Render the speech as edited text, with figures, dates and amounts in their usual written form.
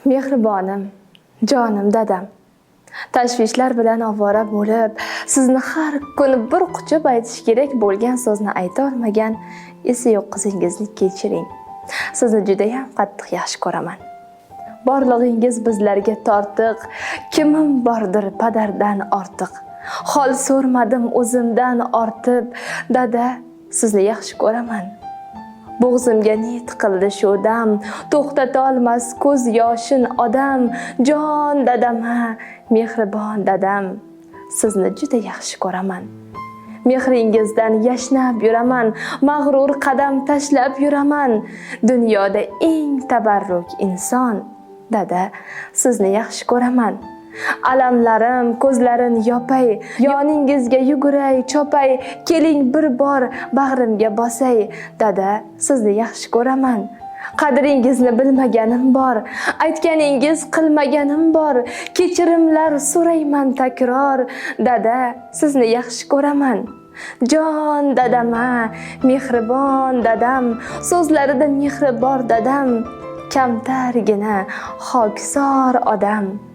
Mehribonim, jonim dadam. Tashvishlar bilan ovora bo'lib, sizni har kuni bir quchib aytish kerak bo'lgan so'zni ayta olmagan esi yo'q qizingizni kechiring. Sizni juda ham qattiq yaxshi ko'raman. Borlig'ingiz bizlarga tortiq, kimim bordir padardan ortiq. Hol so'rmadim o'zimdan ortib, dada, sizni yaxshi ko'raman. Bo'g'zimga ne tiqildi shu dam, to'xtata olmas ko'z yoshin odam. Jon dadam, mehribon dadam, sizni juda yaxshi ko'raman. Mehringizdan yashnab yuraman, mag'rur qadam tashlab yuraman. Dunyoda eng tabarruk inson, dada, sizni yaxshi ko'raman. Alamlarim ko'zlarin yopay, yoningizga yuguray, chopay, keling bir bor bag'rimga bosay, dada, sizni yaxshi ko'raman. Qadringizni bilmaganim bor, aytganingiz qilmaganim bor, kechirimlar so'rayman takror, dada, sizni yaxshi ko'raman. Jon dadam, mehribon dadam, so'zlarida mehri bor dadam, kamtargina xokisor odam.